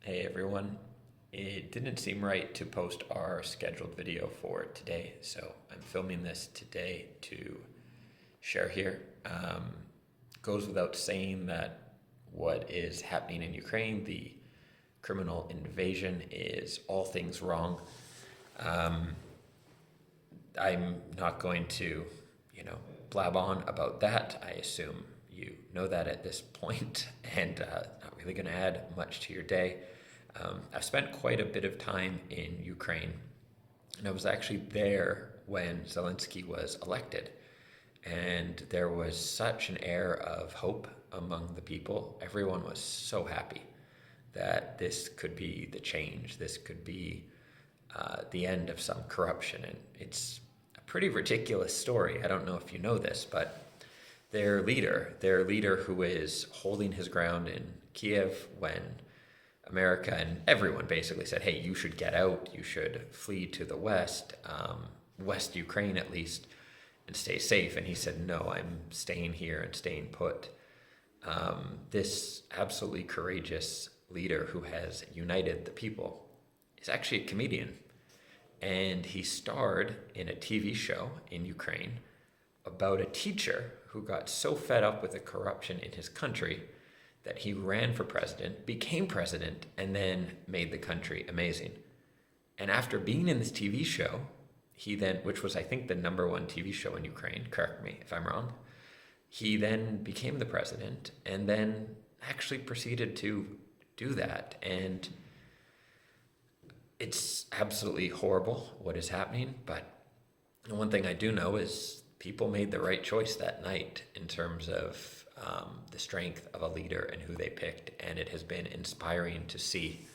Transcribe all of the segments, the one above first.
Hey everyone. It didn't seem right to post our scheduled video for today, so I'm filming this today to share here. Goes without saying that what is happening in Ukraine, the criminal invasion, is all things wrong. Um, I'm not going to, blab on about that. I assume you know that at this point, and not really going to add much to your day. I've spent quite a bit of time in Ukraine, and I was actually there when Zelensky was elected. And there was such an air of hope among the people. Everyone was so happy that this could be the change. This could be the end of some corruption. And it's a pretty ridiculous story. I don't know if you know this, but their leader who is holding his ground in Kiev when America and everyone basically said, hey, you should get out, you should flee to the West, West Ukraine at least, and stay safe. And he said, no, I'm staying here and staying put. This absolutely courageous leader who has united the people is actually a comedian. And he starred in a TV show in Ukraine about a teacher who got so fed up with the corruption in his country that he ran for president, became president, and then made the country amazing. And after being in this TV show, he then, which was I think the number one TV show in Ukraine, correct me if I'm wrong, he then became the president and then actually proceeded to do that. And it's absolutely horrible what is happening, but one thing I do know is people made the right choice that night in terms of the strength of a leader and who they picked, and it has been inspiring to see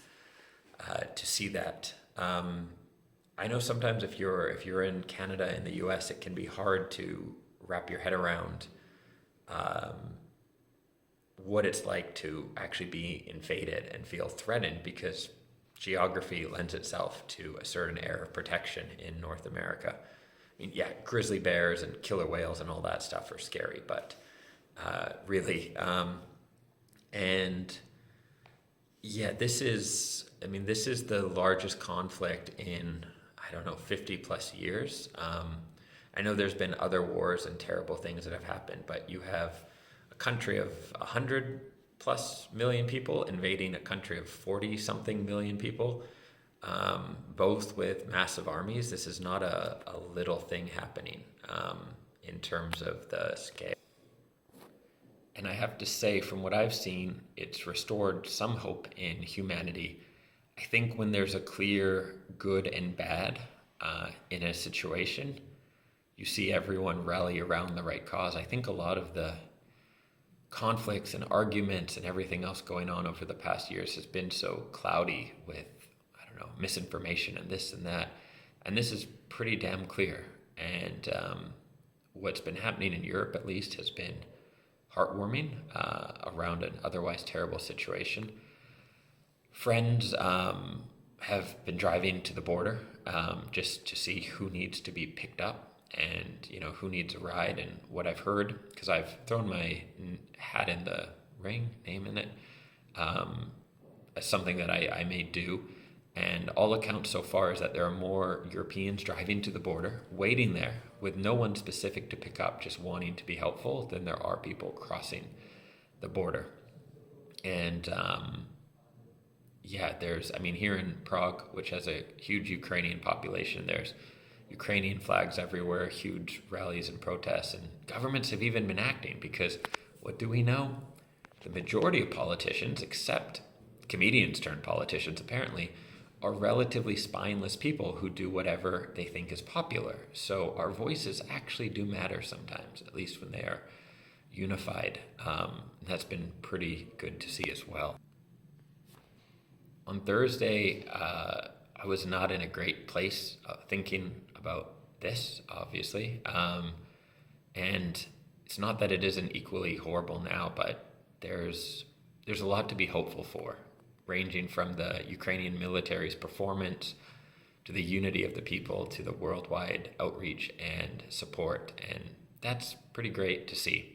that. I know sometimes if you're in Canada and the U.S., it can be hard to wrap your head around what it's like to actually be invaded and feel threatened, because geography lends itself to a certain air of protection in North America. I mean, yeah, grizzly bears and killer whales and all that stuff are scary, but really, and yeah, this is the largest conflict in, I don't know, 50 plus years. I know there's been other wars and terrible things that have happened, but you have a country of 100 plus million people invading a country of 40 something million people, both with massive armies. This is not a little thing happening in terms of the scale. And I have to say, from what I've seen, it's restored some hope in humanity. I think when there's a clear good and bad in a situation, you see everyone rally around the right cause. I think a lot of the conflicts and arguments and everything else going on over the past years has been so cloudy with, I don't know, misinformation and this and that. And this is pretty damn clear. And what's been happening in Europe, at least, has been heartwarming around an otherwise terrible situation. Friends have been driving to the border just to see who needs to be picked up and who needs a ride. And what I've heard, because I've thrown my hat in the ring, name in it, as something that I may do. And all accounts so far is that there are more Europeans driving to the border, waiting there with no one specific to pick up, just wanting to be helpful, than there are people crossing the border. And here in Prague, which has a huge Ukrainian population, there's Ukrainian flags everywhere, huge rallies and protests, and governments have even been acting, because what do we know? The majority of politicians, except comedians turned politicians apparently, are relatively spineless people who do whatever they think is popular. So our voices actually do matter sometimes, at least when they are unified. That's been pretty good to see as well. On Thursday, I was not in a great place thinking about this, obviously. And it's not that it isn't equally horrible now, but there's a lot to be hopeful for, ranging from the Ukrainian military's performance to the unity of the people to the worldwide outreach and support. And that's pretty great to see.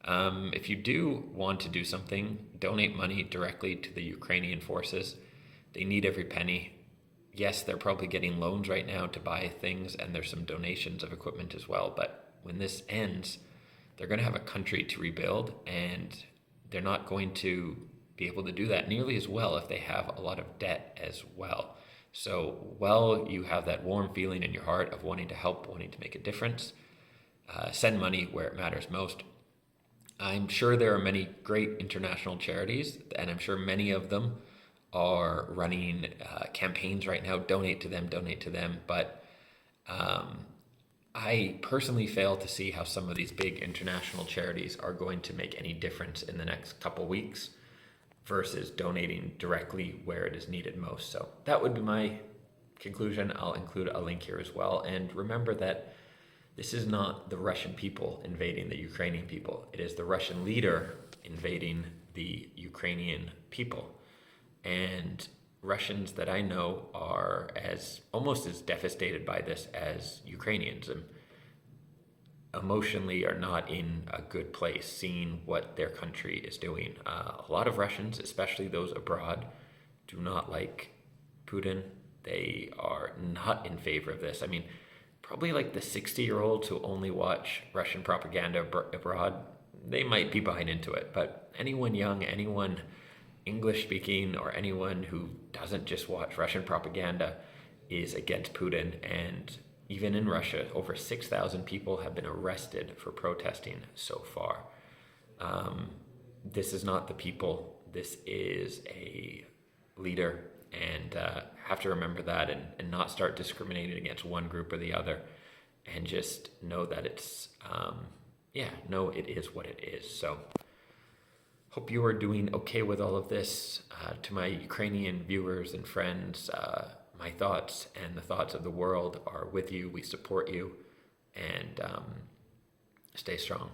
If you do want to do something, donate money directly to the Ukrainian forces. They need every penny. Yes, they're probably getting loans right now to buy things, and there's some donations of equipment as well. But when this ends, they're going to have a country to rebuild, and they're not going to be able to do that nearly as well if they have a lot of debt as well. So while you have that warm feeling in your heart of wanting to help, wanting to make a difference, send money where it matters most. I'm sure there are many great international charities, and I'm sure many of them are running campaigns right now. Donate to them. But I personally fail to see how some of these big international charities are going to make any difference in the next couple weeks versus donating directly where it is needed most. So that would be my conclusion. I'll include a link here as well. And remember that this is not the Russian people invading the Ukrainian people. It is the Russian leader invading the Ukrainian people. And Russians that I know are almost as devastated by this as Ukrainians, and emotionally are not in a good place seeing what their country is doing. A lot of Russians, especially those abroad, do not like Putin. They are not in favor of this. I mean, probably like the 60-year-olds who only watch Russian propaganda abroad, they might be buying into it. But anyone young, anyone English speaking, or anyone who doesn't just watch Russian propaganda is against Putin. And even in Russia, over 6,000 people have been arrested for protesting so far. This is not the people. This is a leader. And have to remember that, and not start discriminating against one group or the other, and just know that it's, it is what it is. So hope you are doing okay with all of this. To my Ukrainian viewers and friends, my thoughts and the thoughts of the world are with you. We support you, and stay strong.